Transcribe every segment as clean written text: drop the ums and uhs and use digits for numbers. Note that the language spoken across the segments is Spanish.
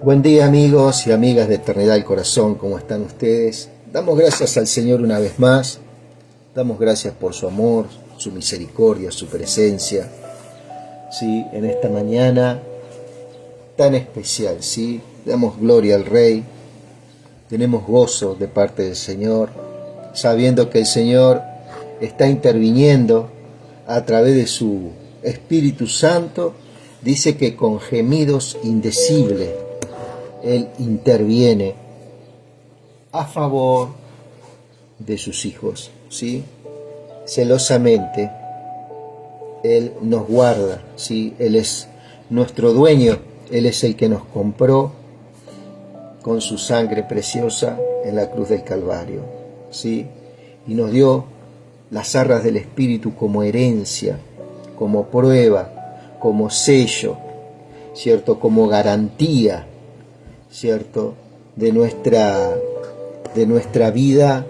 Buen día amigos y amigas de Eternidad del Corazón, ¿cómo están ustedes? Damos gracias al Señor una vez más, damos gracias por su amor, su misericordia, su presencia, ¿sí? En esta mañana tan especial, ¿sí? Damos gloria al Rey, tenemos gozo de parte del Señor, sabiendo que el Señor está interviniendo a través de su Espíritu Santo. Dice que con gemidos indecibles Él interviene a favor de sus hijos, ¿sí? Celosamente Él nos guarda, ¿sí? Él es nuestro dueño, Él es el que nos compró con su sangre preciosa en la cruz del Calvario, ¿sí? Y nos dio las arras del Espíritu como herencia, como prueba, como sello, ¿cierto? Como garantía, ¿cierto? De nuestra vida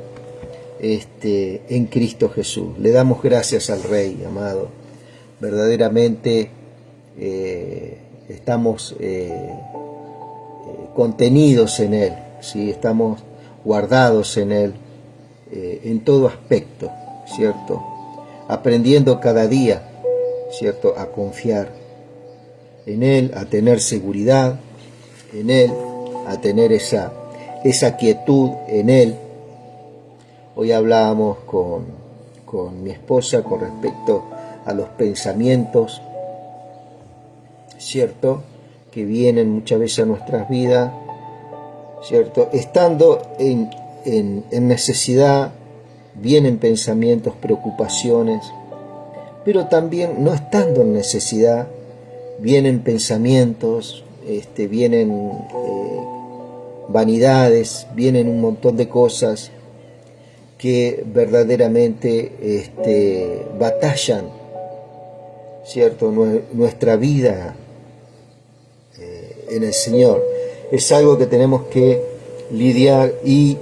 en Cristo Jesús. Le damos gracias al Rey, amado. Verdaderamente estamos contenidos en Él, ¿sí? Estamos guardados en Él en todo aspecto, ¿cierto? Aprendiendo cada día, ¿cierto? A confiar en Él, a tener seguridad en Él, a tener esa quietud en Él. Hoy hablábamos con mi esposa con respecto a los pensamientos, ¿cierto? Que vienen muchas veces a nuestras vidas, ¿cierto? Estando en necesidad, vienen pensamientos, preocupaciones, pero también no estando en necesidad, vienen pensamientos, vienen vanidades, vienen un montón de cosas que verdaderamente batallan, ¿cierto? Nuestra vida en el Señor. Es algo que tenemos que lidiar y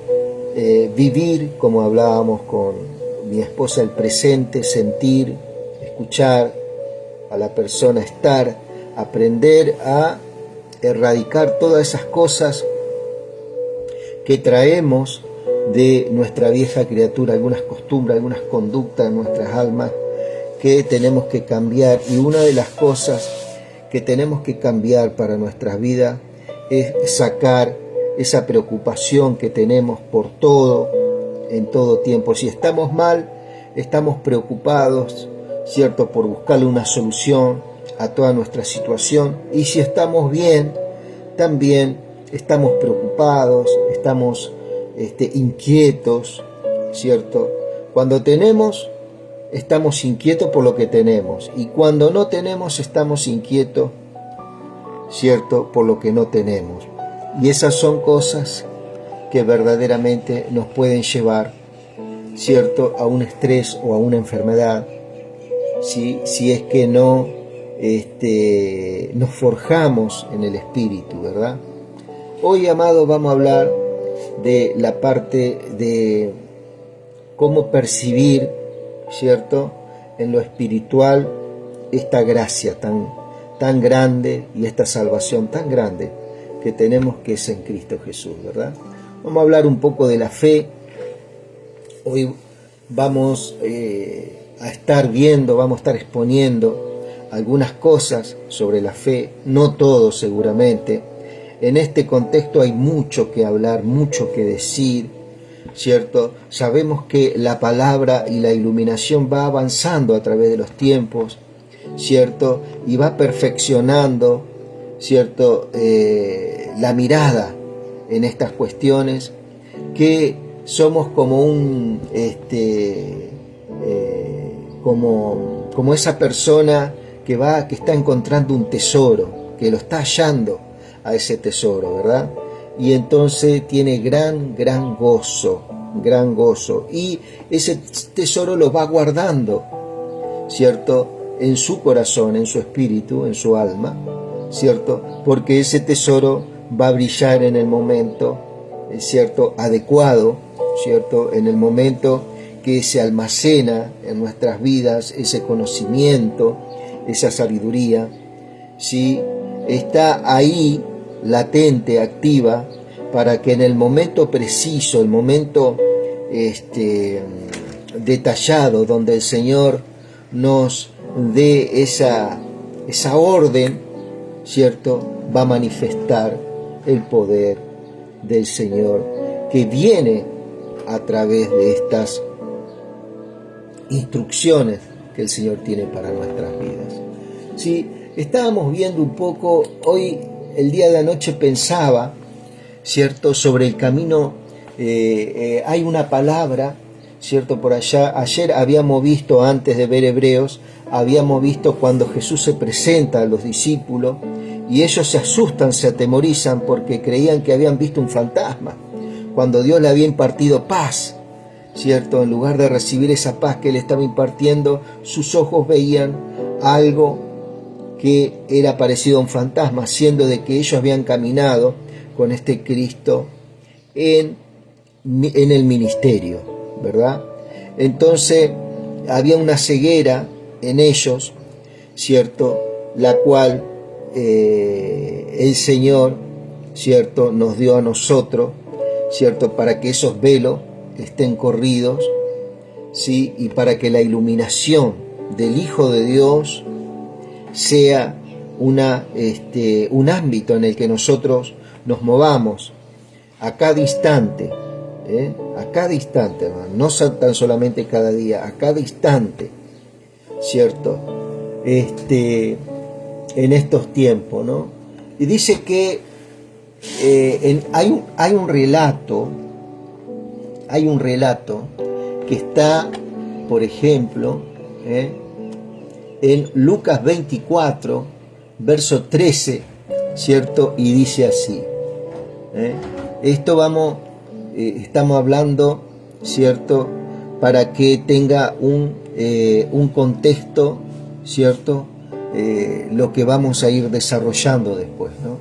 vivir, como hablábamos con mi esposa, el presente, sentir, escuchar a la persona, estar, aprender a erradicar todas esas cosas que traemos de nuestra vieja criatura, algunas costumbres, algunas conductas en nuestras almas que tenemos que cambiar. Y una de las cosas que tenemos que cambiar para nuestras vidas es sacar esa preocupación que tenemos por todo, en todo tiempo. Si estamos mal, estamos preocupados, ¿cierto?, por buscarle una solución a toda nuestra situación. Y si estamos bien, también estamos preocupados, estamos inquietos, ¿cierto? Cuando tenemos, estamos inquietos por lo que tenemos, y cuando no tenemos, estamos inquietos, ¿cierto?, por lo que no tenemos. Y esas son cosas que verdaderamente nos pueden llevar, ¿cierto?, a un estrés o a una enfermedad, si es que no nos forjamos en el Espíritu, ¿verdad? Hoy, amado, vamos a hablar de la parte de cómo percibir, ¿cierto?, en lo espiritual esta gracia tan grande y esta salvación tan grande que tenemos, que es en Cristo Jesús, ¿verdad? Vamos a hablar un poco de la fe. Hoy vamos a estar viendo, vamos a estar exponiendo algunas cosas sobre la fe, no todo seguramente. En este contexto hay mucho que hablar, mucho que decir, ¿cierto? Sabemos que la palabra y la iluminación va avanzando a través de los tiempos, ¿cierto? Y va perfeccionando, ¿cierto?, la mirada en estas cuestiones, que somos como como esa persona que está encontrando un tesoro, que lo está hallando a ese tesoro, ¿verdad? Y entonces tiene gran gozo, y ese tesoro lo va guardando, ¿cierto?, en su corazón, en su espíritu, en su alma, ¿cierto? Porque ese tesoro va a brillar en el momento, ¿cierto?, adecuado, ¿cierto?, en el momento que se almacena en nuestras vidas ese conocimiento, esa sabiduría, ¿sí? Está ahí latente, activa, para que en el momento preciso, el momento detallado, donde el Señor nos dé esa orden, ¿cierto?, va a manifestar el poder del Señor que viene a través de estas instrucciones que el Señor tiene para nuestras vidas. Sí, estábamos viendo un poco, hoy, el día de anoche pensaba, ¿cierto?, sobre el camino. Hay una palabra, ¿cierto?, por allá. Ayer habíamos visto, antes de ver Hebreos, habíamos visto cuando Jesús se presenta a los discípulos y ellos se asustan, se atemorizan porque creían que habían visto un fantasma, cuando Dios le había impartido paz, ¿cierto? En lugar de recibir esa paz que Él estaba impartiendo, sus ojos veían algo que era parecido a un fantasma, siendo de que ellos habían caminado con este Cristo en el ministerio, ¿verdad? Entonces había una ceguera en ellos, ¿cierto?, la cual el Señor, ¿cierto?, nos dio a nosotros, ¿cierto?, para que esos velos estén corridos, ¿sí?, y para que la iluminación del Hijo de Dios sea un ámbito en el que nosotros nos movamos a cada instante, hermano, no tan solamente cada día, a cada instante, ¿cierto?, en estos tiempos, ¿no? Y dice que hay un relato que está, por ejemplo, en Lucas 24, verso 13, ¿cierto? Y dice así, esto estamos hablando, ¿cierto?, para que tenga un contexto, ¿cierto?, lo que vamos a ir desarrollando después, ¿no?,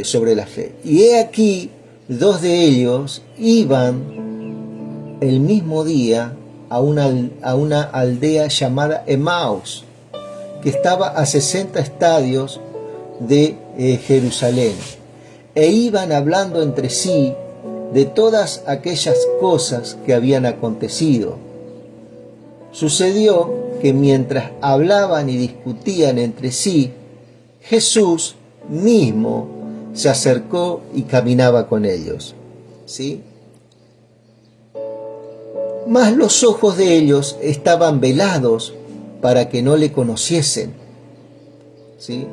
sobre la fe. Y he aquí, dos de ellos iban el mismo día a una aldea llamada Emaús, que estaba a 60 estadios de Jerusalén, e iban hablando entre sí de todas aquellas cosas que habían acontecido. Sucedió que mientras hablaban y discutían entre sí, Jesús mismo se acercó y caminaba con ellos, ¿sí? Mas los ojos de ellos estaban velados para que no le conociesen, ¿sí?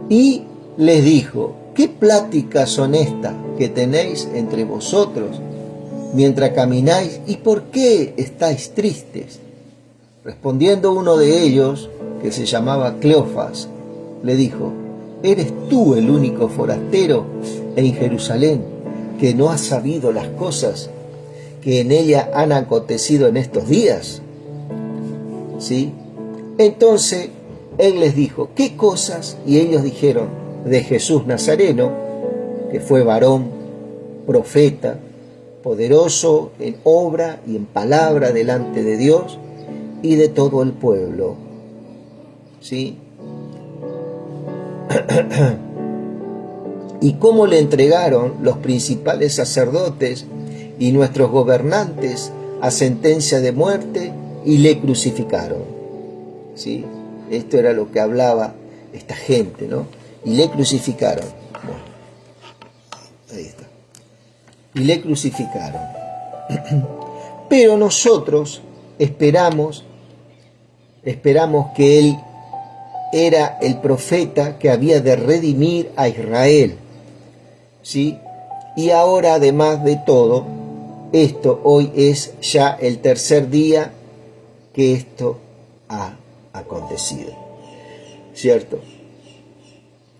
Y les dijo: ¿qué pláticas son estas que tenéis entre vosotros mientras camináis, y por qué estáis tristes? Respondiendo uno de ellos, que se llamaba Cleofas, le dijo: ¿eres tú el único forastero en Jerusalén que no has sabido las cosas que en ella han acontecido en estos días? ¿Sí? Entonces él les dijo: ¿qué cosas? Y ellos dijeron: de Jesús Nazareno, que fue varón, profeta, poderoso en obra y en palabra delante de Dios y de todo el pueblo. ¿Sí? Y cómo le entregaron los principales sacerdotes y nuestros gobernantes a sentencia de muerte y le crucificaron. ¿Sí? Esto era lo que hablaba esta gente, ¿no? Y le crucificaron. Bueno, ahí está. Y le crucificaron. Pero nosotros esperamos que Él era el profeta que había de redimir a Israel, ¿sí? Y ahora, además de todo esto, hoy es ya el tercer día que esto ha acontecido, ¿cierto?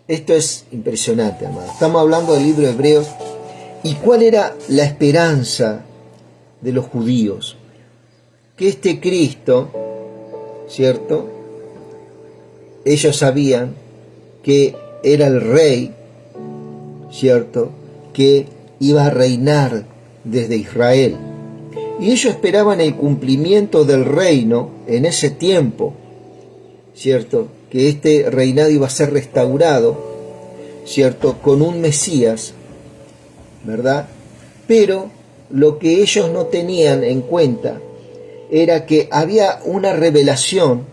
Esto es impresionante, hermano. Estamos hablando del libro de Hebreos. ¿Y cuál era la esperanza de los judíos? Que este Cristo, ¿cierto?, ellos sabían que era el rey, ¿cierto?, que iba a reinar desde Israel. Y ellos esperaban el cumplimiento del reino en ese tiempo, ¿cierto?, que este reinado iba a ser restaurado, ¿cierto?, con un Mesías, ¿verdad? Pero lo que ellos no tenían en cuenta era que había una revelación,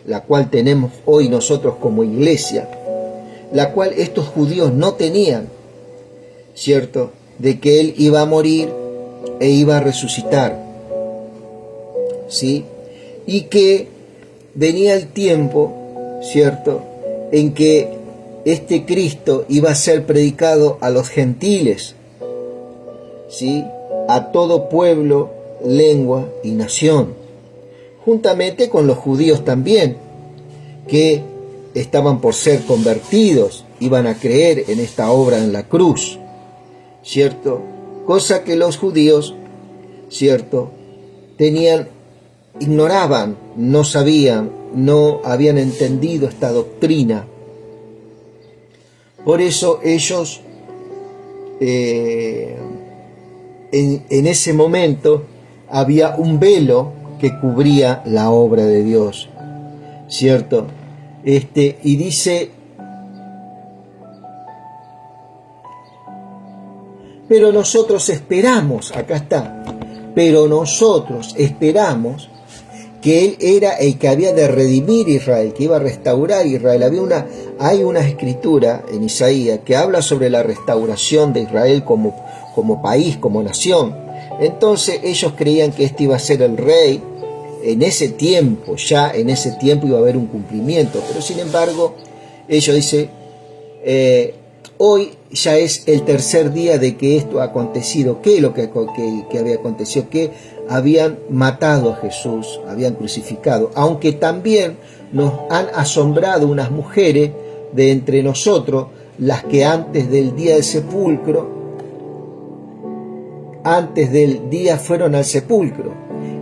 la cual tenemos hoy nosotros como iglesia, la cual estos judíos no tenían, ¿cierto?, de que Él iba a morir e iba a resucitar, ¿sí? Y que venía el tiempo, ¿cierto?, en que este Cristo iba a ser predicado a los gentiles, ¿sí?, a todo pueblo, lengua y nación, juntamente con los judíos también, que estaban por ser convertidos, iban a creer en esta obra en la cruz, ¿cierto? Cosa que los judíos, ¿cierto?, ignoraban, no sabían, no habían entendido esta doctrina. Por eso ellos en ese momento había un velo que cubría la obra de Dios, ¿cierto? Y dice: pero nosotros esperamos, acá está, pero nosotros esperamos que Él era el que había de redimir a Israel, que iba a restaurar a Israel. Hay una escritura en Isaías que habla sobre la restauración de Israel como país, como nación. Entonces ellos creían que este iba a ser el rey en ese tiempo, ya en ese tiempo iba a haber un cumplimiento, pero sin embargo ellos dicen, hoy ya es el tercer día de que esto ha acontecido. ¿Qué es lo que había acontecido? Que habían matado a Jesús, habían crucificado, aunque también nos han asombrado unas mujeres de entre nosotros, las que antes del día del sepulcro, fueron al sepulcro,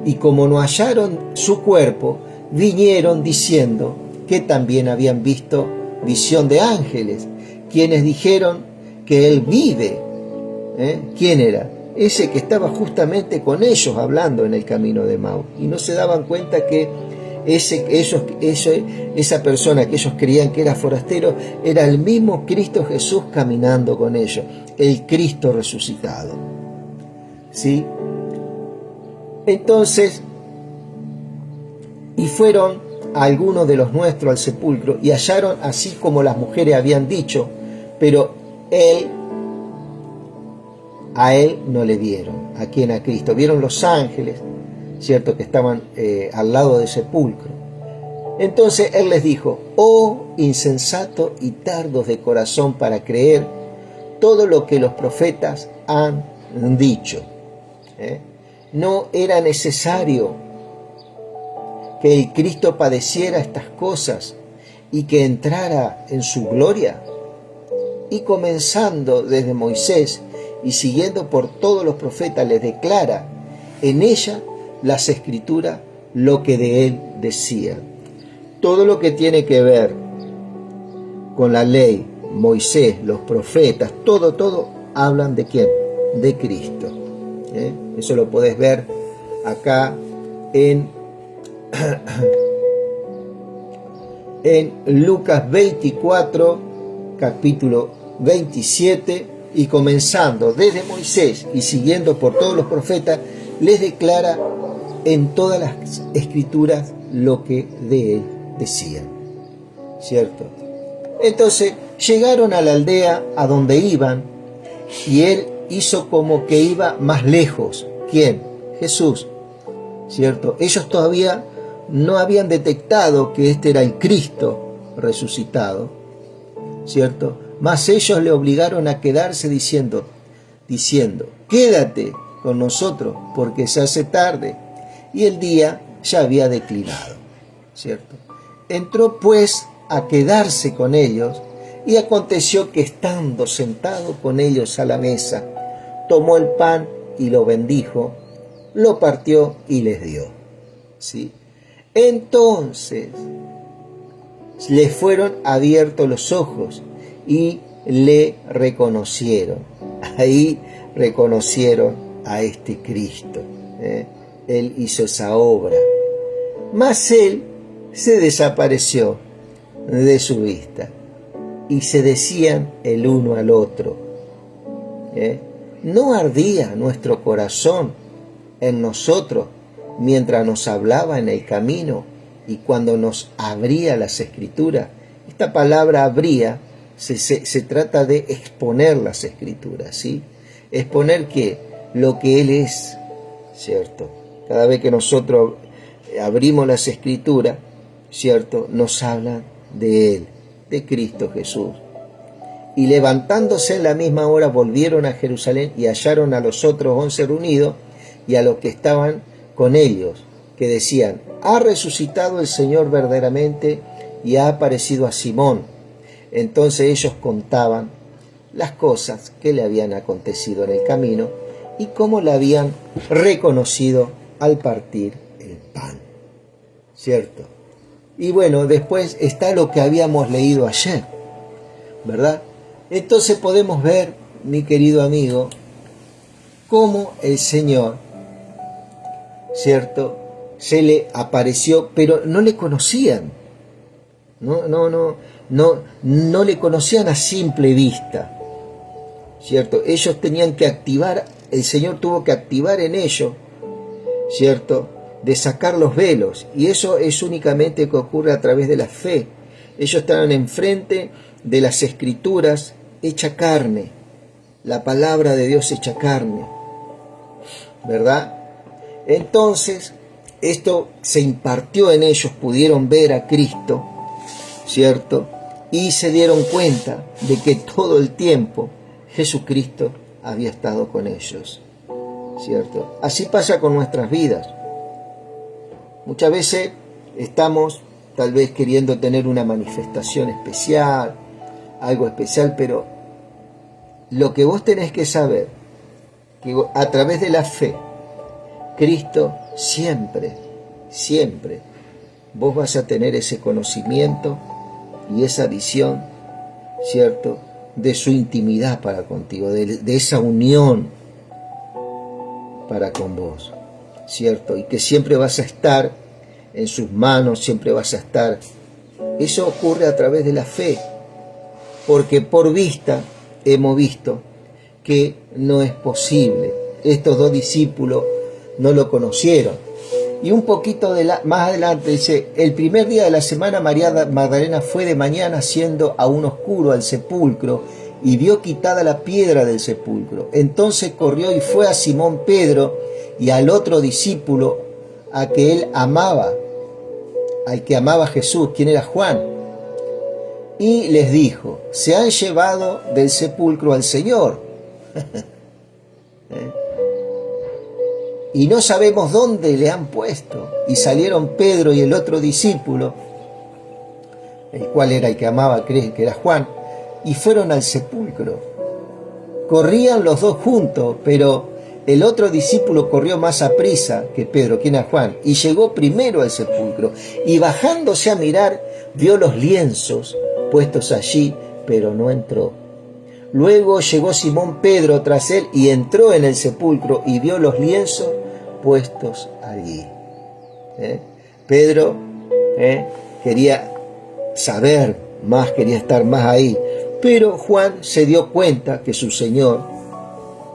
y como no hallaron su cuerpo, vinieron diciendo que también habían visto visión de ángeles, quienes dijeron que Él vive. ¿Quién era? Ese que estaba justamente con ellos hablando en el camino de Maús, y no se daban cuenta que esa persona que ellos creían que era forastero era el mismo Cristo Jesús caminando con ellos, el Cristo resucitado, ¿sí? Entonces, y fueron algunos de los nuestros al sepulcro y hallaron así como las mujeres habían dicho, pero a él no le vieron. ¿A quién? A Cristo. Vieron los ángeles, ¿cierto?, que estaban al lado del sepulcro. Entonces Él les dijo: oh insensato y tardos de corazón para creer todo lo que los profetas han dicho. ¿No era necesario que el Cristo padeciera estas cosas y que entrara en su gloria? Y comenzando desde Moisés y siguiendo por todos los profetas, les declara en ella las escrituras lo que de Él decían. Todo lo que tiene que ver con la ley, Moisés, los profetas, todo hablan ¿de quién? De Cristo. Eso lo podés ver acá en Lucas 24, capítulo 27, y comenzando desde Moisés y siguiendo por todos los profetas, les declara en todas las escrituras lo que de Él decían, ¿cierto? Entonces llegaron a la aldea a donde iban, y Él hizo como que iba más lejos. ¿Quién? Jesús, ¿cierto? Ellos todavía no habían detectado que este era el Cristo resucitado, ¿cierto? Mas ellos le obligaron a quedarse diciendo, quédate con nosotros porque se hace tarde y el día ya había declinado, ¿cierto? Entró pues a quedarse con ellos, y aconteció que estando sentado con ellos a la mesa, tomó el pan y lo bendijo, lo partió y les dio, ¿sí? Entonces le fueron abiertos los ojos y le reconocieron. Ahí reconocieron a este Cristo. Él hizo esa obra. Mas Él se desapareció de su vista. y se decían el uno al otro, ¿no ardía nuestro corazón en nosotros mientras nos hablaba en el camino y cuando nos abría las Escrituras? Esta palabra abría se trata de exponer las Escrituras, ¿sí? Exponer que lo que Él es, ¿cierto? Cada vez que nosotros abrimos las Escrituras, ¿cierto?, nos hablan de Él, de Cristo Jesús. Y levantándose en la misma hora volvieron a Jerusalén y hallaron a los otros 11 reunidos y a los que estaban con ellos, que decían: ha resucitado el Señor verdaderamente y ha aparecido a Simón. Entonces ellos contaban las cosas que le habían acontecido en el camino y cómo la habían reconocido al partir el pan, ¿cierto? Y bueno, después está lo que habíamos leído ayer, ¿verdad? Entonces podemos ver, mi querido amigo, cómo el Señor, ¿cierto?, se le apareció, pero no le conocían, no le conocían a simple vista, ¿cierto? Ellos tenían que activar, el Señor tuvo que activar en ellos, ¿cierto?, de sacar los velos, y eso es únicamente que ocurre a través de la fe. Ellos estaban enfrente de las Escrituras hecha carne, la palabra de Dios hecha carne, ¿verdad? Entonces, esto se impartió en ellos, pudieron ver a Cristo, ¿cierto? Y se dieron cuenta de que todo el tiempo Jesucristo había estado con ellos, ¿cierto? Así pasa con nuestras vidas. Muchas veces estamos tal vez queriendo tener una manifestación especial, algo especial, pero lo que vos tenés que saber, que a través de la fe, Cristo siempre, vos vas a tener ese conocimiento y esa visión, ¿cierto?, de su intimidad para contigo, de esa unión para con vos, ¿cierto? Y que siempre vas a estar en sus manos, siempre vas a estar. Eso ocurre a través de la fe, porque por vista hemos visto que no es posible. Estos dos discípulos no lo conocieron. Y un poquito más adelante dice: el primer día de la semana María Magdalena fue de mañana, siendo aún oscuro, al sepulcro, y vio quitada la piedra del sepulcro. Entonces corrió y fue a Simón Pedro y al otro discípulo al que amaba a Jesús, quien era Juan, y les dijo: se han llevado del sepulcro al Señor y no sabemos dónde le han puesto. Y salieron Pedro y el otro discípulo, el cual era el que amaba, creen que era Juan, y fueron al sepulcro. Corrían los dos juntos, pero el otro discípulo corrió más aprisa que Pedro, quien era Juan, y llegó primero al sepulcro, y bajándose a mirar, vio los lienzos puestos allí, pero no entró. Luego llegó Simón Pedro tras él y entró en el sepulcro y vio los lienzos puestos allí. Pedro quería saber más, quería estar más ahí, pero Juan se dio cuenta que su Señor,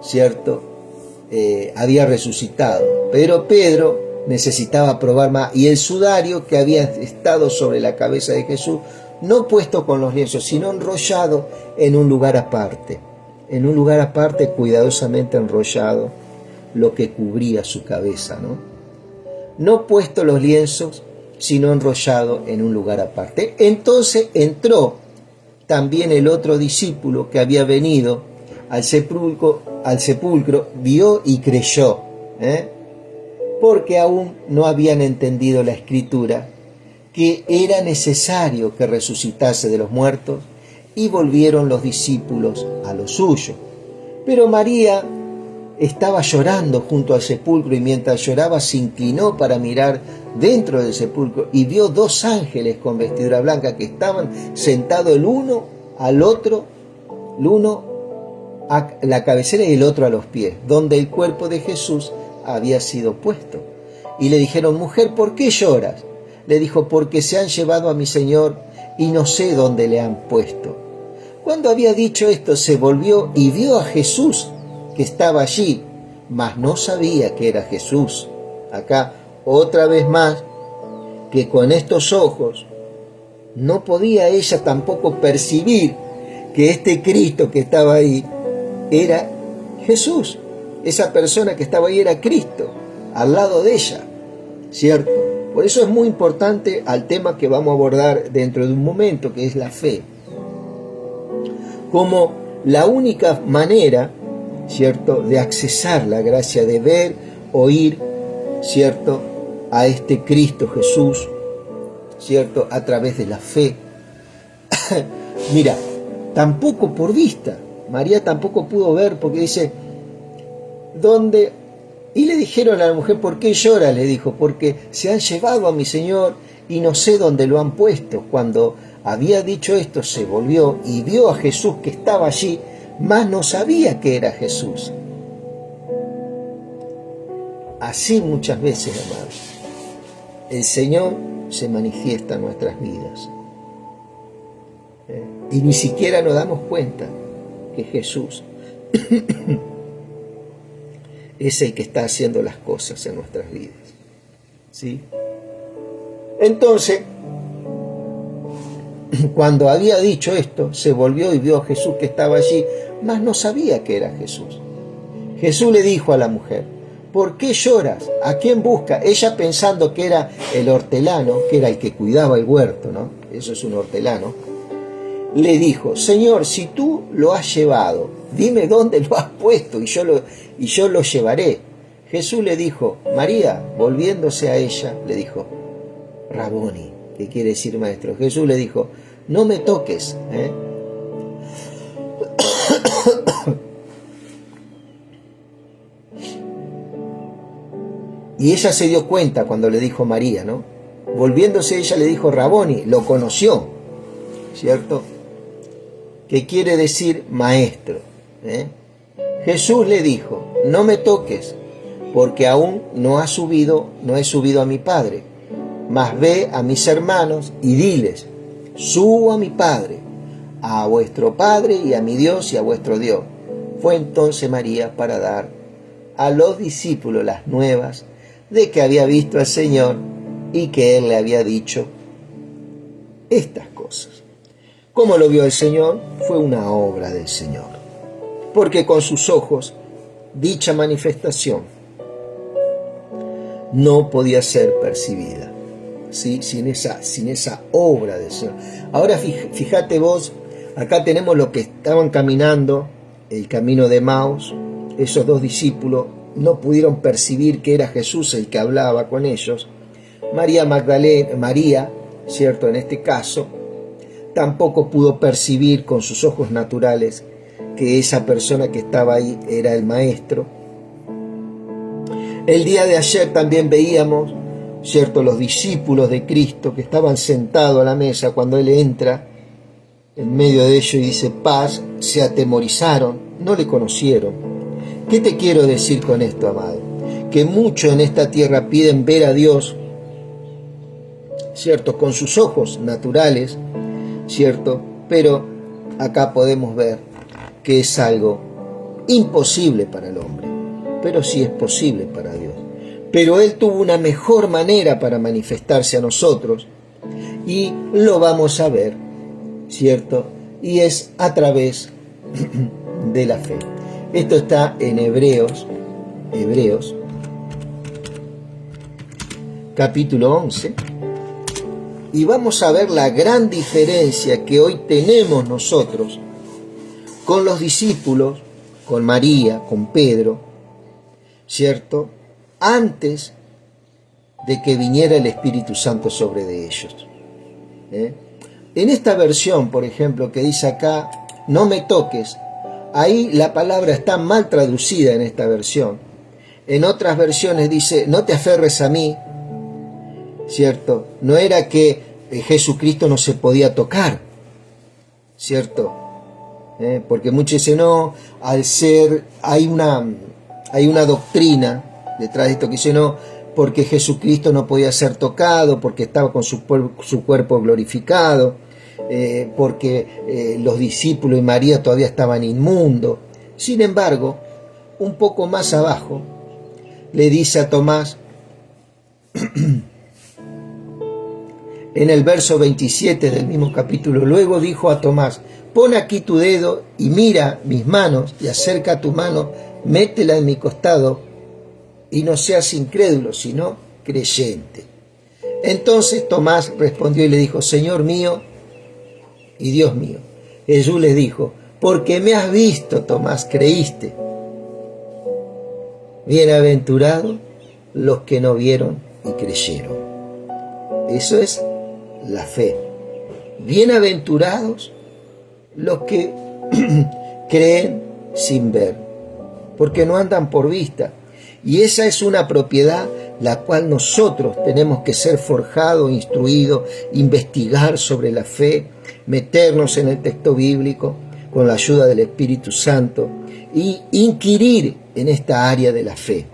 ¿cierto?, había resucitado, pero Pedro necesitaba probar más, y el sudario que había estado sobre la cabeza de Jesús, no puesto con los lienzos, sino enrollado en un lugar aparte, cuidadosamente enrollado, lo que cubría su cabeza, no puesto los lienzos, sino enrollado en un lugar aparte. Entonces entró también el otro discípulo que había venido al sepulcro, vio y creyó, porque aún no habían entendido la Escritura, que era necesario que resucitase de los muertos, y volvieron los discípulos a lo suyo. Pero María estaba llorando junto al sepulcro, y mientras lloraba se inclinó para mirar dentro del sepulcro, y vio dos ángeles con vestidura blanca que estaban sentados el uno al otro, el uno a la cabecera y el otro a los pies, donde el cuerpo de Jesús había sido puesto. Y le dijeron: mujer, ¿por qué lloras? Le dijo: porque se han llevado a mi Señor y no sé dónde le han puesto. Cuando había dicho esto, se volvió y vio a Jesús que estaba allí, mas no sabía que era Jesús. Acá, otra vez más, que con estos ojos no podía ella tampoco percibir que este Cristo que estaba ahí era Jesús. Esa persona que estaba ahí era Cristo, al lado de ella, ¿cierto? Por eso es muy importante al tema que vamos a abordar dentro de un momento, que es la fe. Como la única manera, ¿cierto?, de accesar la gracia, de ver, oír, ¿cierto?, a este Cristo Jesús, ¿cierto?, a través de la fe. Mira, tampoco por vista. María tampoco pudo ver, porque dice, ¿dónde? Y le dijeron a la mujer, ¿por qué llora? Le dijo, porque se han llevado a mi Señor y no sé dónde lo han puesto. Cuando había dicho esto, se volvió y vio a Jesús que estaba allí, mas no sabía que era Jesús. Así muchas veces, amados, el Señor se manifiesta en nuestras vidas. Y ni siquiera nos damos cuenta que Jesús es el que está haciendo las cosas en nuestras vidas. ¿Sí? Entonces, cuando había dicho esto, se volvió y vio a Jesús que estaba allí, mas no sabía que era Jesús. Jesús le dijo a la mujer, ¿por qué lloras? ¿A quién busca? Ella pensando que era el hortelano, que era el que cuidaba el huerto, ¿no? Eso es un hortelano. Le dijo, Señor, si tú lo has llevado, dime dónde lo has puesto y yo lo llevaré. Jesús le dijo, María, volviéndose a ella, le dijo, Raboni, que quiere decir maestro. Jesús le dijo, no me toques, Y ella se dio cuenta cuando le dijo María, ¿no? Volviéndose ella le dijo Raboni, lo conoció, ¿cierto? Que quiere decir maestro. Jesús le dijo, no me toques, porque aún no he subido a mi Padre, mas ve a mis hermanos y diles, subo a mi Padre, a vuestro Padre y a mi Dios y a vuestro Dios. Fue entonces María para dar a los discípulos las nuevas de que había visto al Señor y que Él le había dicho estas cosas. ¿Cómo lo vio el Señor? Fue una obra del Señor, porque con sus ojos dicha manifestación no podía ser percibida, ¿sí? sin esa obra del Señor. Ahora fíjate vos, acá tenemos los que estaban caminando el camino de Emaús. Esos dos discípulos no pudieron percibir que era Jesús el que hablaba con ellos. María Magdalena, María, ¿cierto? En este caso, tampoco pudo percibir con sus ojos naturales que esa persona que estaba ahí era el Maestro. El día de ayer también veíamos, ¿cierto?, los discípulos de Cristo que estaban sentados a la mesa cuando Él entra en medio de ellos y dice paz, se atemorizaron, no le conocieron. ¿Qué te quiero decir con esto, amado? Que muchos en esta tierra piden ver a Dios, ¿cierto?, con sus ojos naturales, ¿cierto? Pero acá podemos ver que es algo imposible para el hombre, pero sí es posible para Dios. Pero Él tuvo una mejor manera para manifestarse a nosotros y lo vamos a ver, ¿cierto? Y es a través de la fe. Esto está en Hebreos, capítulo 11, y vamos a ver la gran diferencia que hoy tenemos nosotros con los discípulos, con María, con Pedro, ¿cierto?, antes de que viniera el Espíritu Santo sobre de ellos. En esta versión, por ejemplo, que dice acá, no me toques, ahí la palabra está mal traducida en esta versión. En otras versiones dice, no te aferres a mí, ¿cierto? No era que Jesucristo no se podía tocar, ¿cierto? Porque muchos dicen, no, al ser, hay una doctrina detrás de esto que dice, no, porque Jesucristo no podía ser tocado, porque estaba con su cuerpo glorificado. porque los discípulos y María todavía estaban inmundos. Sin embargo, un poco más abajo, le dice a Tomás, en el verso 27 del mismo capítulo, luego dijo a Tomás, pon aquí tu dedo y mira mis manos y acerca tu mano, métela en mi costado y no seas incrédulo, sino creyente. Entonces Tomás respondió y le dijo, Señor mío y Dios mío. Jesús les dijo, porque me has visto, Tomás, creíste. Bienaventurados los que no vieron y creyeron. Eso es la fe. Bienaventurados los que creen sin ver, porque no andan por vista. Y esa es una propiedad la cual nosotros tenemos que ser forjados, instruidos, investigar sobre la fe, meternos en el texto bíblico con la ayuda del Espíritu Santo y inquirir en esta área de la fe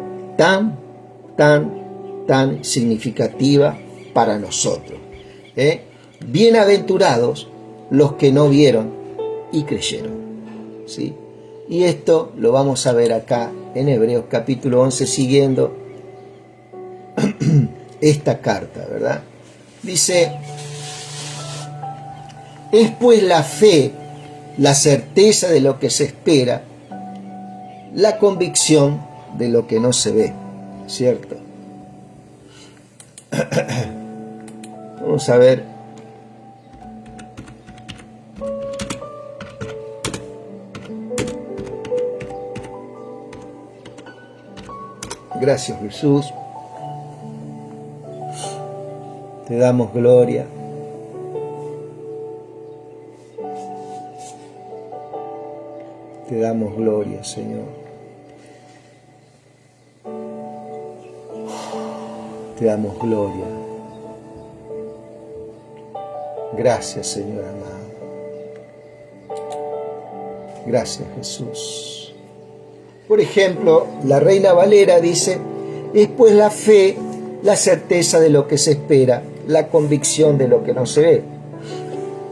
tan significativa para nosotros. Bienaventurados los que no vieron y creyeron. ¿Sí? Y esto lo vamos a ver acá en Hebreos capítulo 11, siguiendo esta carta, ¿verdad? Dice, es pues la fe, la certeza de lo que se espera, la convicción de lo que no se ve, ¿cierto? Vamos a ver. Gracias, Jesús. Te damos gloria. Te damos gloria, Señor. Te damos gloria. Gracias, Señor amado. Gracias, Jesús. Por ejemplo, la Reina Valera dice, es pues la fe, la certeza de lo que se espera, la convicción de lo que no se ve.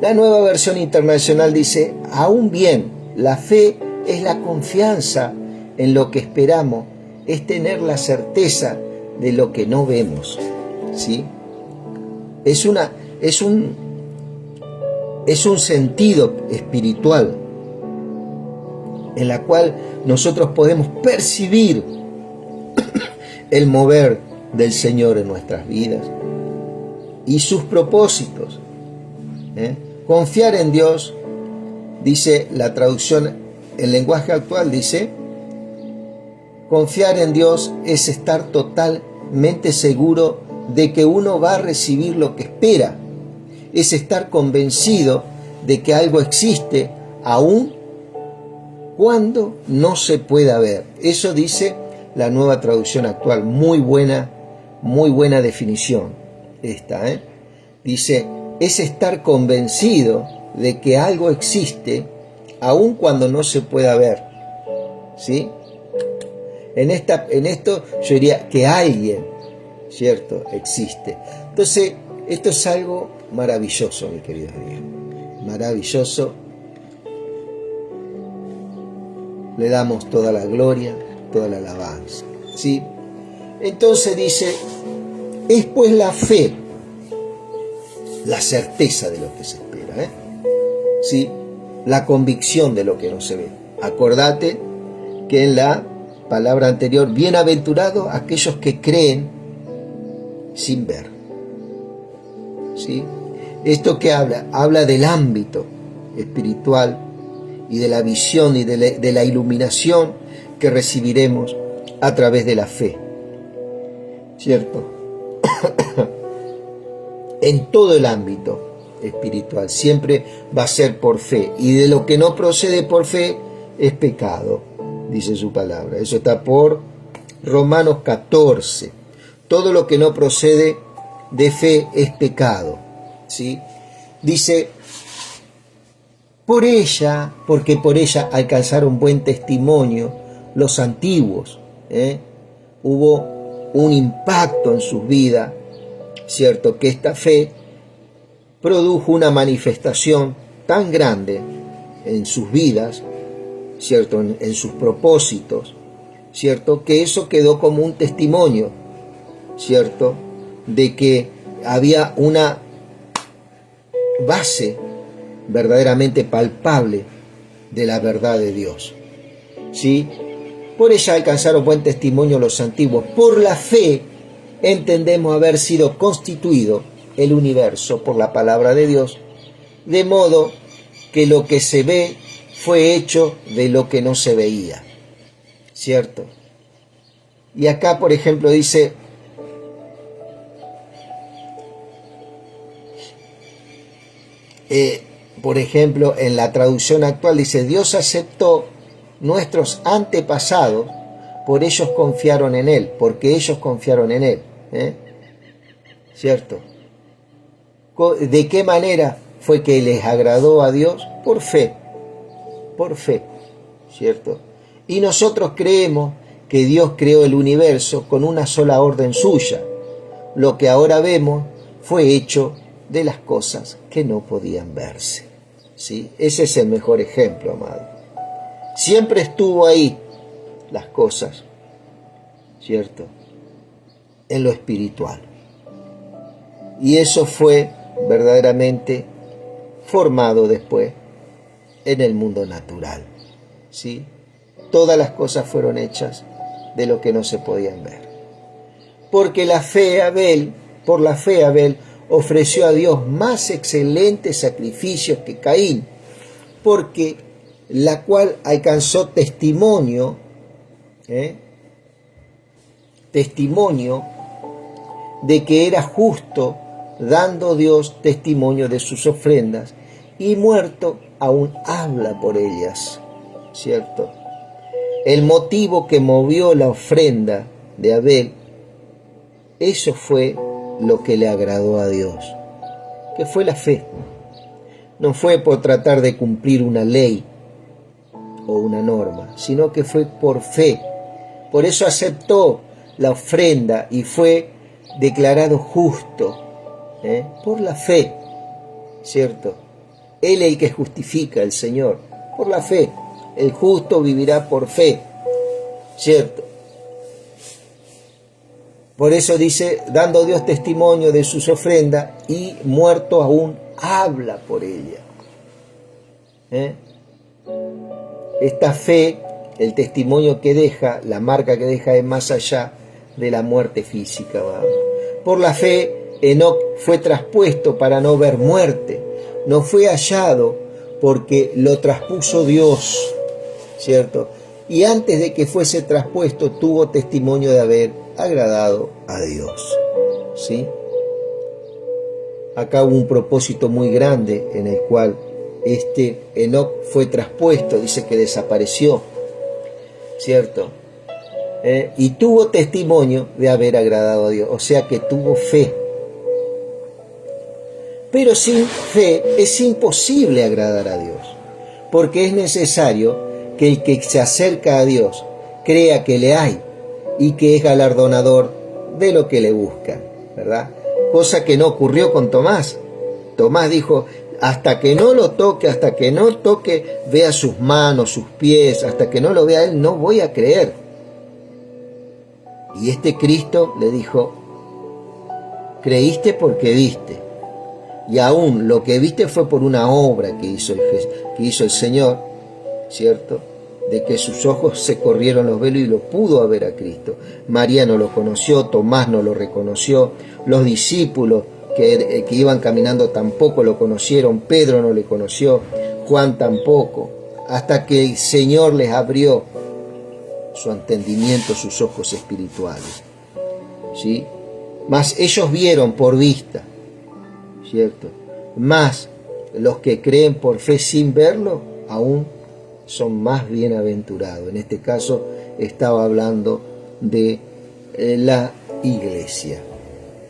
La Nueva Versión Internacional dice, aún bien, la fe es la confianza en lo que esperamos, es tener la certeza de lo que no vemos. ¿Sí? Es un sentido espiritual en la cual nosotros podemos percibir el mover del Señor en nuestras vidas y sus propósitos. Confiar en Dios, dice la traducción, el lenguaje actual dice, confiar en Dios es estar totalmente seguro de que uno va a recibir lo que espera, es estar convencido de que algo existe aún cuando no se pueda ver. Eso dice la Nueva Traducción Actual. Muy buena definición esta. Dice, es estar convencido de que algo existe aun cuando no se pueda ver. ¿Sí? En esto yo diría que alguien, ¿cierto?, existe. Entonces, esto es algo maravilloso, mi querido Dios. Maravilloso. Le damos toda la gloria, toda la alabanza. ¿Sí? Entonces dice, es pues la fe, la certeza de lo que se espera. ¿Sí? La convicción de lo que no se ve. Acordate que en la palabra anterior, bienaventurados aquellos que creen sin ver. ¿Sí? Esto que habla del ámbito espiritual y de la visión y de la iluminación que recibiremos a través de la fe. ¿Cierto? En todo el ámbito espiritual siempre va a ser por fe, y de lo que no procede por fe es pecado, dice su palabra. Eso está por Romanos 14. Todo lo que no procede de fe es pecado. ¿Sí? Dice, porque por ella alcanzaron buen testimonio los antiguos. Hubo un impacto en sus vidas, ¿cierto? Que esta fe produjo una manifestación tan grande en sus vidas, ¿cierto? En sus propósitos, ¿cierto? Que eso quedó como un testimonio, ¿cierto? De que había una base verdaderamente palpable de la verdad de Dios, ¿sí? Por ella alcanzaron buen testimonio los antiguos. Por la fe entendemos haber sido constituido el universo por la palabra de Dios, de modo que lo que se ve fue hecho de lo que no se veía, ¿cierto? Y acá, por ejemplo, dice, por ejemplo, en la traducción actual dice, Dios aceptó nuestros antepasados, por ellos confiaron en Él, porque ellos confiaron en Él, ¿cierto? ¿De qué manera fue que les agradó a Dios? Por fe, ¿cierto? Y nosotros creemos que Dios creó el universo con una sola orden suya. Lo que ahora vemos fue hecho de las cosas que no podían verse, ¿sí? Ese es el mejor ejemplo, amado. Siempre estuvo ahí las cosas, ¿cierto? En lo espiritual. Y eso fue verdaderamente formado después en el mundo natural, ¿sí? Todas las cosas fueron hechas de lo que no se podían ver. Porque por la fe Abel ofreció a Dios más excelentes sacrificios que Caín, porque la cual alcanzó testimonio de que era justo, dando Dios testimonio de sus ofrendas, y muerto aún habla por ellas, ¿cierto? El motivo que movió la ofrenda de Abel, eso fue lo que le agradó a Dios, que fue la fe. No fue por tratar de cumplir una ley o una norma, sino que fue por fe. Por eso aceptó la ofrenda y fue declarado justo, por la fe, ¿cierto? Él es el que justifica, el Señor, por la fe. El justo vivirá por fe, ¿cierto? Por eso dice, dando Dios testimonio de sus ofrendas y muerto aún habla por ella. Esta fe, el testimonio que deja, la marca que deja es más allá de la muerte física. ¿Vale? Por la fe, Enoc fue traspuesto para no ver muerte. No fue hallado porque lo traspuso Dios, ¿cierto? Y antes de que fuese traspuesto, tuvo testimonio de haber agradado a Dios, ¿sí? Acá hubo un propósito muy grande en el cual Enoc fue traspuesto, dice que desapareció, ¿cierto? Y tuvo testimonio de haber agradado a Dios, o sea que tuvo fe. Pero sin fe es imposible agradar a Dios, porque es necesario que el que se acerca a Dios crea que le hay y que es galardonador de lo que le buscan, ¿verdad? Cosa que no ocurrió con Tomás. Tomás dijo, hasta que no lo toque, hasta que no toque, vea sus manos, sus pies, hasta que no lo vea él, no voy a creer. Y Cristo le dijo, creíste porque viste. Y aún lo que viste fue por una obra que hizo el Señor, ¿cierto? De que sus ojos se corrieron los velos y lo pudo ver a Cristo. María no lo conoció, Tomás no lo reconoció, los discípulos que iban caminando tampoco lo conocieron, Pedro no le conoció, Juan tampoco, hasta que el Señor les abrió su entendimiento, sus ojos espirituales, ¿sí? Mas ellos vieron por vista, ¿cierto? Mas los que creen por fe sin verlo, aún son más bienaventurados. En este caso estaba hablando de la iglesia,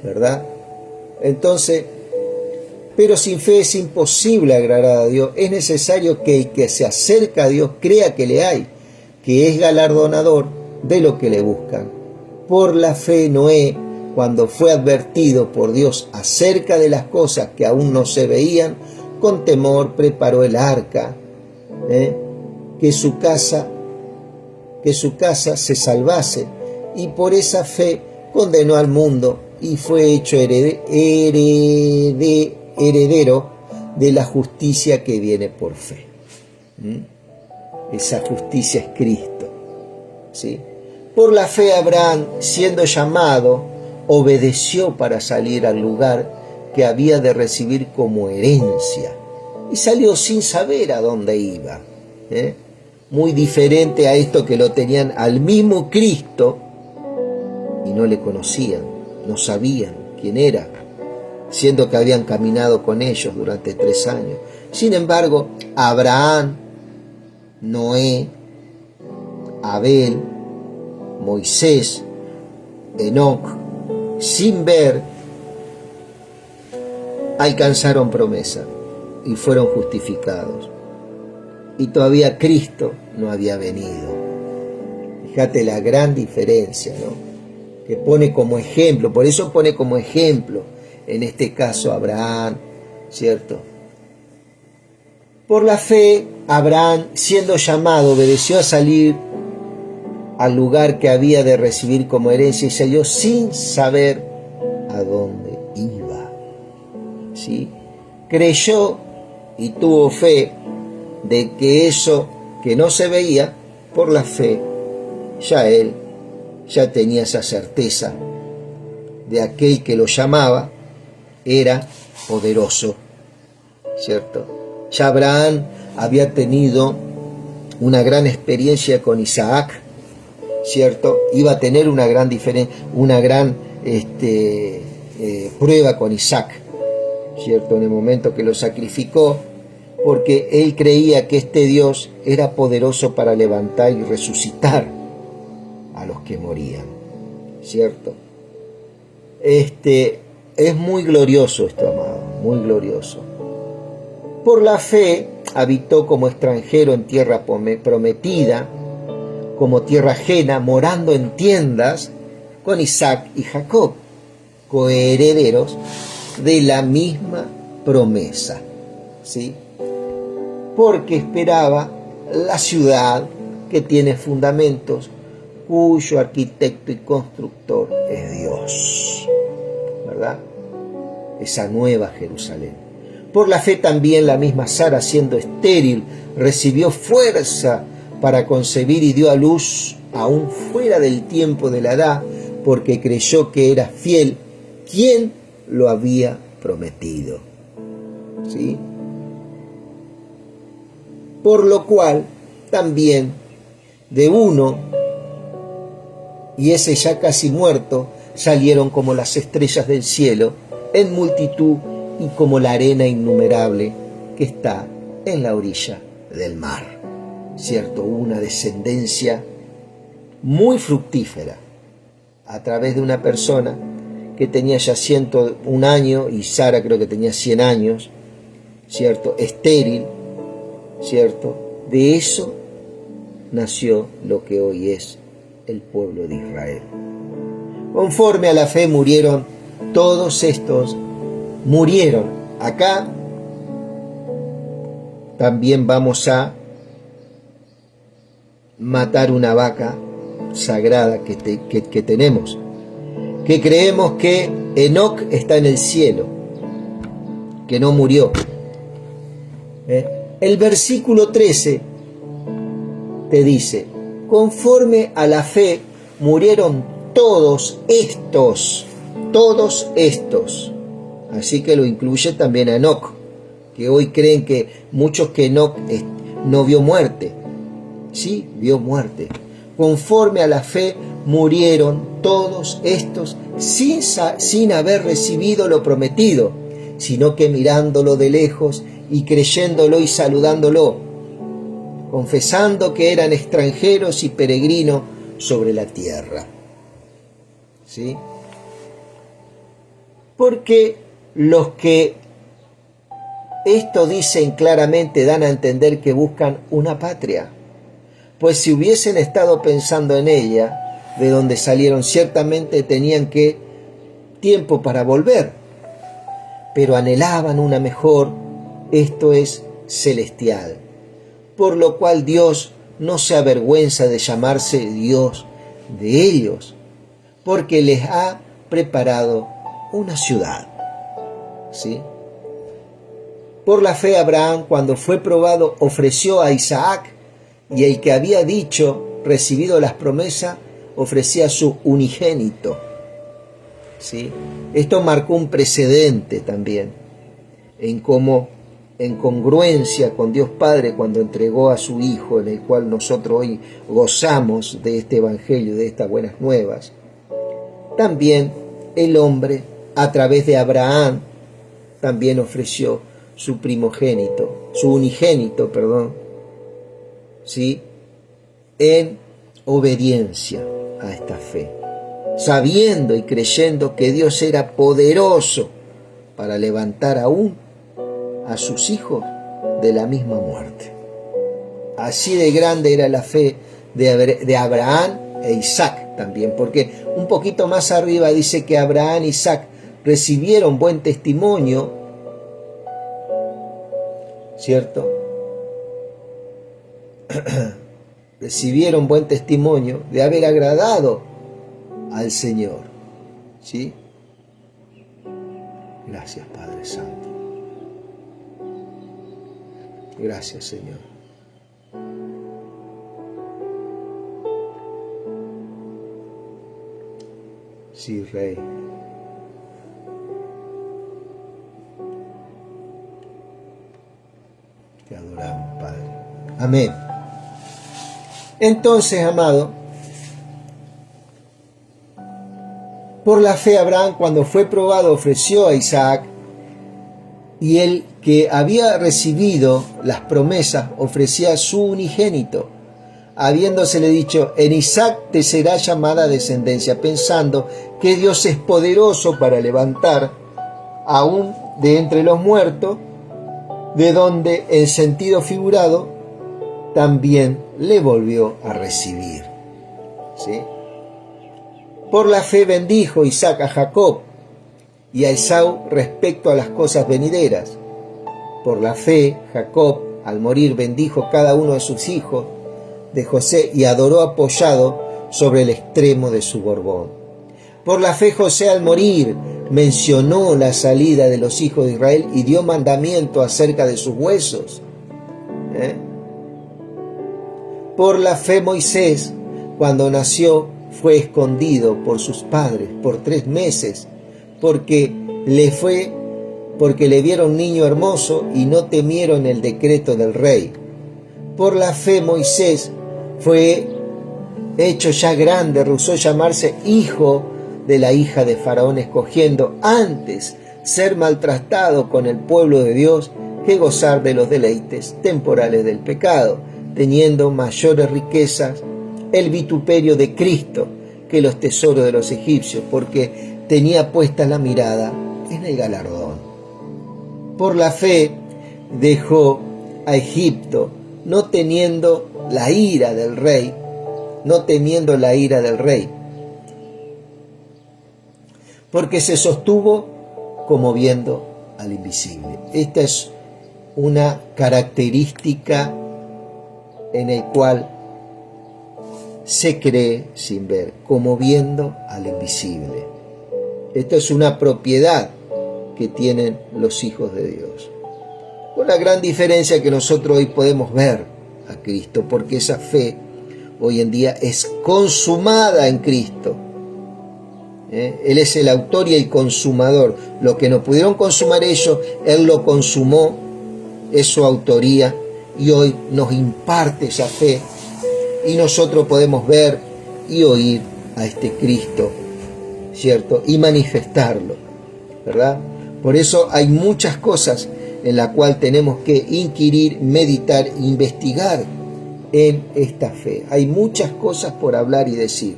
¿verdad? Entonces, pero sin fe es imposible agradar a Dios. Es necesario que el que se acerca a Dios crea que le hay, que es galardonador de lo que le buscan. Por la fe Noé, cuando fue advertido por Dios acerca de las cosas que aún no se veían, con temor preparó el arca, que su casa se salvase, y por esa fe condenó al mundo y fue hecho heredero de la justicia que viene por fe. Esa justicia es Cristo, ¿sí? Por la fe Abraham, siendo llamado, obedeció para salir al lugar que había de recibir como herencia, y salió sin saber a dónde iba. Muy diferente a esto que lo tenían al mismo Cristo y no le conocían, no sabían quién era, siendo que habían caminado con ellos durante 3 años. Sin embargo, Abraham, Noé, Abel, Moisés, Enoc, sin ver, alcanzaron promesa y fueron justificados. Y todavía Cristo no había venido. Fíjate la gran diferencia, ¿no? Que pone como ejemplo, por eso pone como ejemplo, en este caso Abraham, ¿cierto? Por la fe, Abraham, siendo llamado, obedeció a salir al lugar que había de recibir como herencia y salió sin saber a dónde iba. ¿Sí? Creyó y tuvo fe de que eso que no se veía, por la fe, él ya tenía esa certeza de aquel que lo llamaba era poderoso, ¿cierto? Ya Abraham había tenido una gran experiencia con Isaac, ¿cierto? Iba a tener una gran prueba con Isaac, ¿cierto? En el momento que lo sacrificó, porque él creía que este Dios era poderoso para levantar y resucitar a los que morían, ¿cierto? Es muy glorioso esto, amado, muy glorioso. Por la fe habitó como extranjero en tierra prometida, como tierra ajena, morando en tiendas con Isaac y Jacob, coherederos de la misma promesa, ¿sí? Porque esperaba la ciudad que tiene fundamentos, cuyo arquitecto y constructor es Dios, ¿verdad? Esa nueva Jerusalén. Por la fe también la misma Sara, siendo estéril, recibió fuerza para concebir y dio a luz aún fuera del tiempo de la edad, porque creyó que era fiel quien lo había prometido, ¿sí? Por lo cual también de uno, y ese ya casi muerto, salieron como las estrellas del cielo en multitud y como la arena innumerable que está en la orilla del mar. ¿Cierto? Una descendencia muy fructífera a través de una persona que tenía ya 101 años y Sara creo que tenía 100 años, ¿cierto? Estéril, ¿cierto? De eso nació lo que hoy es el pueblo de Israel. Conforme a la fe murieron todos estos, murieron. Acá también vamos a matar una vaca sagrada que tenemos, que creemos que Enoc está en el cielo, que no murió. El versículo 13 te dice, conforme a la fe murieron todos estos, así que lo incluye también a Enoc, que hoy creen que muchos que Enoc no vio muerte. Sí, vio muerte. Conforme a la fe murieron todos estos sin haber recibido lo prometido, sino que mirándolo de lejos y creyéndolo y saludándolo, confesando que eran extranjeros y peregrinos sobre la tierra. ¿Sí? Porque los que esto dicen claramente dan a entender que buscan una patria. Pues si hubiesen estado pensando en ella, de donde salieron, ciertamente tenían que tiempo para volver, pero anhelaban una mejor, esto es, celestial, por lo cual Dios no se avergüenza de llamarse Dios de ellos, porque les ha preparado una ciudad. ¿Sí? Por la fe Abraham, cuando fue probado, ofreció a Isaac, y el que había recibido las promesas, ofrecía a su unigénito. ¿Sí? Esto marcó un precedente también en cómo, en congruencia con Dios Padre, cuando entregó a su Hijo, en el cual nosotros hoy gozamos de este evangelio, de estas buenas nuevas. También el hombre, a través de Abraham, también ofreció su unigénito, ¿sí? En obediencia a esta fe, sabiendo y creyendo que Dios era poderoso para levantar aún a sus hijos de la misma muerte. Así de grande era la fe de Abraham e Isaac también, porque un poquito más arriba dice que Abraham e Isaac recibieron buen testimonio, ¿cierto? Recibieron buen testimonio de haber agradado al Señor. ¿Sí? Gracias, Padre Santo. Gracias, Señor. Sí, Rey. Te adoramos, Padre. Amén. Entonces, amado, por la fe Abraham, cuando fue probado, ofreció a Isaac, y el que había recibido las promesas ofrecía a su unigénito, habiéndosele dicho: en Isaac te será llamada descendencia, pensando que Dios es poderoso para levantar aún de entre los muertos, de donde, en sentido figurado, también le volvió a recibir. ¿Sí? Por la fe bendijo Isaac a Jacob y a Esaú respecto a las cosas venideras. Por la fe Jacob, al morir, bendijo cada uno de sus hijos de José y adoró apoyado sobre el extremo de su bordón. Por la fe José, al morir, mencionó la salida de los hijos de Israel y dio mandamiento acerca de sus huesos. Por la fe Moisés, cuando nació, fue escondido por sus padres por 3 meses, porque le vieron niño hermoso y no temieron el decreto del rey. Por la fe Moisés fue hecho ya grande, rehusó llamarse hijo de la hija de Faraón, escogiendo antes ser maltratado con el pueblo de Dios que gozar de los deleites temporales del pecado, teniendo mayores riquezas el vituperio de Cristo que los tesoros de los egipcios, porque tenía puesta la mirada en el galardón. Por la fe dejó a Egipto, no temiendo la ira del rey, porque se sostuvo como viendo al invisible. Esta es una característica en el cual se cree sin ver, como viendo al invisible. Esto es una propiedad que tienen los hijos de Dios. Con la gran diferencia que nosotros hoy podemos ver a Cristo, porque esa fe hoy en día es consumada en Cristo. Él es el autor y el consumador. Lo que no pudieron consumar ellos, Él lo consumó, es su autoría, y hoy nos imparte esa fe, y nosotros podemos ver y oír a este Cristo, ¿cierto? Y manifestarlo, ¿verdad? Por eso hay muchas cosas en las cuales tenemos que inquirir, meditar, investigar en esta fe. Hay muchas cosas por hablar y decir.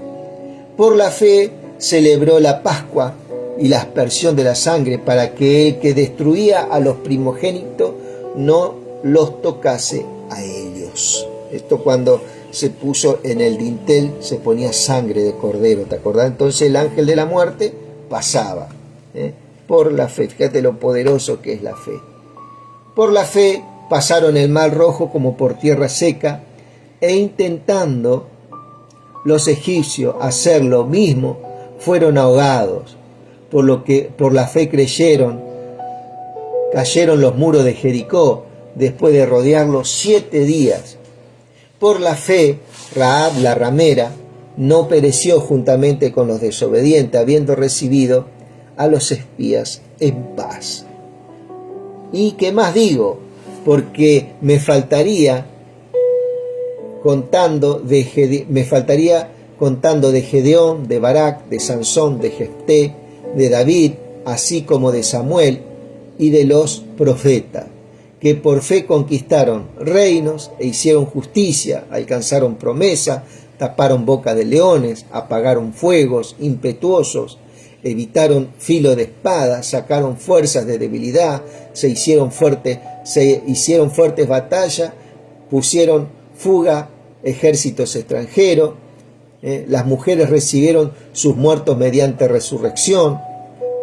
Por la fe celebró la Pascua y la aspersión de la sangre, para que el que destruía a los primogénitos no los tocase a ellos. Esto cuando se puso en el dintel, se ponía sangre de cordero, ¿te acordás? Entonces el ángel de la muerte pasaba. Por la fe, fíjate lo poderoso que es la fe. Por la fe pasaron el mar Rojo como por tierra seca, e intentando los egipcios hacer lo mismo, fueron ahogados. Por lo que por la fe cayeron los muros de Jericó, después de rodearlos 7 días. Por la fe, Rahab la ramera no pereció juntamente con los desobedientes, habiendo recibido a los espías en paz. ¿Y qué más digo? Porque me faltaría contando de Gedeón, de Barak, de Sansón, de Jefté, de David, así como de Samuel y de los profetas, que por fe conquistaron reinos e hicieron justicia, alcanzaron promesa, taparon boca de leones, apagaron fuegos impetuosos, evitaron filo de espada, sacaron fuerzas de debilidad, se hicieron fuertes batallas, pusieron fuga ejércitos extranjeros, las mujeres recibieron sus muertos mediante resurrección,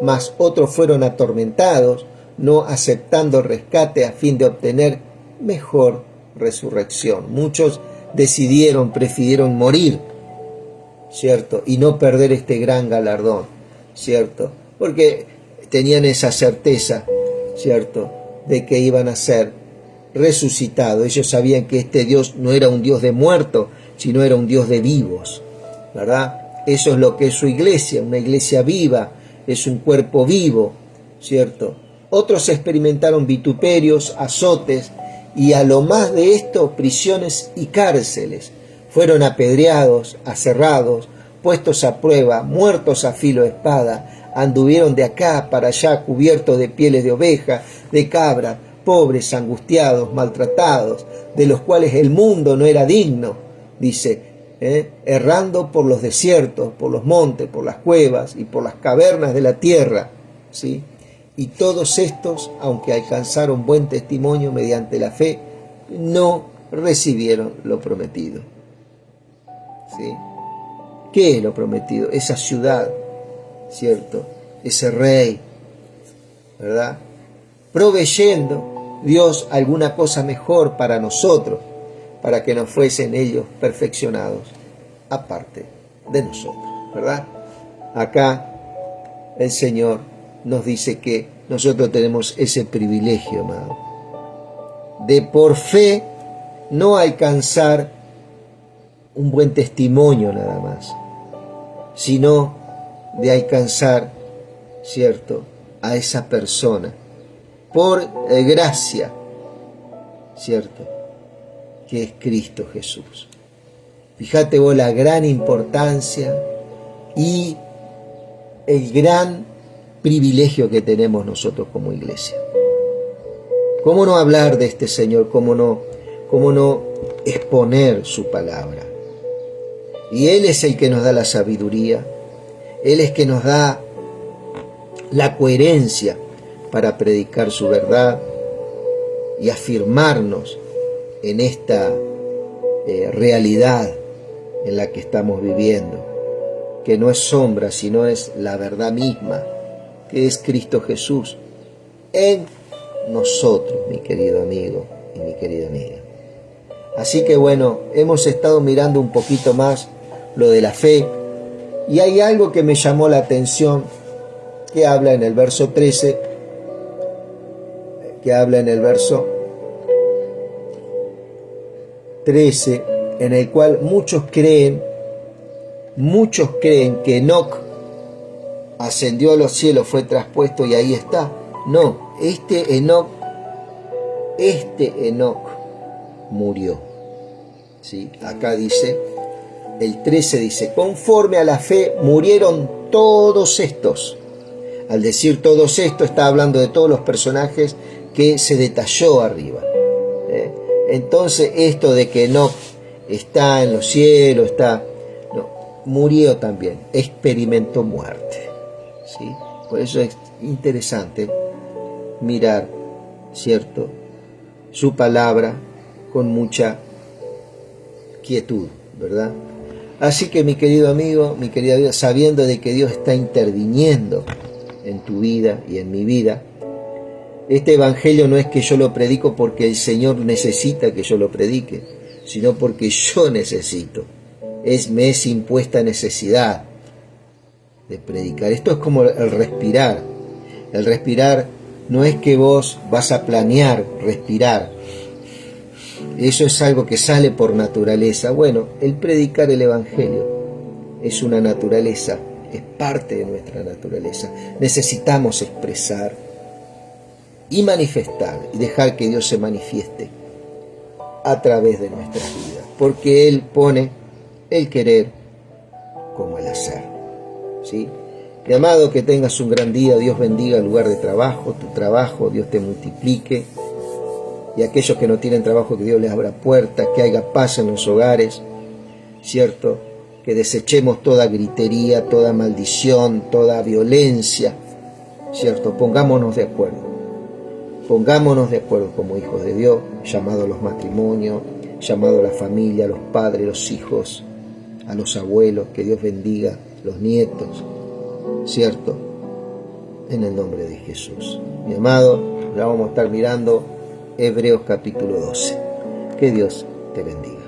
mas otros fueron atormentados, no aceptando rescate a fin de obtener mejor resurrección. Muchos prefirieron morir, ¿cierto? Y no perder este gran galardón, ¿cierto? Porque tenían esa certeza, ¿cierto?, de que iban a ser resucitados. Ellos sabían que este Dios no era un Dios de muertos, sino era un Dios de vivos, ¿verdad? Eso es lo que es su iglesia, una iglesia viva, es un cuerpo vivo, ¿cierto? Otros experimentaron vituperios, azotes, y a lo más de esto, prisiones y cárceles. Fueron apedreados, aserrados, puestos a prueba, muertos a filo de espada, anduvieron de acá para allá cubiertos de pieles de oveja, de cabra, pobres, angustiados, maltratados, de los cuales el mundo no era digno, dice, errando por los desiertos, por los montes, por las cuevas y por las cavernas de la tierra, ¿sí? Y todos estos, aunque alcanzaron buen testimonio mediante la fe, no recibieron lo prometido, ¿sí? ¿Qué es lo prometido? Esa ciudad, ¿cierto? Ese rey, ¿verdad? Proveyendo Dios alguna cosa mejor para nosotros, para que nos fuesen ellos perfeccionados, aparte de nosotros, ¿verdad? Acá el Señor nos dice que nosotros tenemos ese privilegio, amado, de por fe no alcanzar un buen testimonio nada más, sino de alcanzar, ¿cierto?, a esa persona por gracia, ¿cierto?, que es Cristo Jesús. Fíjate vos la gran importancia y el gran privilegio que tenemos nosotros como iglesia. ¿Cómo no hablar de este Señor? ¿Cómo no exponer su palabra? Y Él es el que nos da la sabiduría, Él es que nos da la coherencia para predicar su verdad y afirmarnos en esta realidad en la que estamos viviendo, que no es sombra, sino es la verdad misma, que es Cristo Jesús en nosotros, mi querido amigo y mi querida amiga. Así que bueno, hemos estado mirando un poquito más lo de la fe, y hay algo que me llamó la atención, que habla en el verso 13, en el cual muchos creen que Enoc ascendió a los cielos, fue traspuesto y ahí está. No, este Enoc murió, ¿sí? Acá dice, el 13 dice, conforme a la fe murieron todos estos. Al decir todos estos, está hablando de todos los personajes que se detalló arriba. Entonces, esto de que Enoc está en los cielos, murió también, experimentó muerte, ¿sí? Por eso es interesante mirar, ¿cierto?, su palabra con mucha quietud, ¿verdad? Así que mi querido amigo, mi querida amiga, sabiendo de que Dios está interviniendo en tu vida y en mi vida, este evangelio no es que yo lo predico porque el Señor necesita que yo lo predique, sino porque yo necesito. Me es impuesta necesidad de predicar. Esto es como el respirar. El respirar no es que vos vas a planear respirar. Eso es algo que sale por naturaleza. Bueno, el predicar el evangelio es una naturaleza, es parte de nuestra naturaleza. Necesitamos expresar y manifestar y dejar que Dios se manifieste a través de nuestras vidas, porque Él pone el querer como el hacer, ¿sí? Mi amado, que tengas un gran día. Dios bendiga el lugar de trabajo, tu trabajo, Dios te multiplique, y aquellos que no tienen trabajo, que Dios les abra puertas, que haya paz en los hogares, ¿cierto? Que desechemos toda gritería, toda maldición, toda violencia, ¿cierto? Pongámonos de acuerdo como hijos de Dios, llamados a los matrimonios, llamado a la familia, a los padres, a los hijos, a los abuelos, que Dios bendiga los nietos, ¿cierto? En el nombre de Jesús. Mi amado, ya vamos a estar mirando Hebreos capítulo 12. Que Dios te bendiga.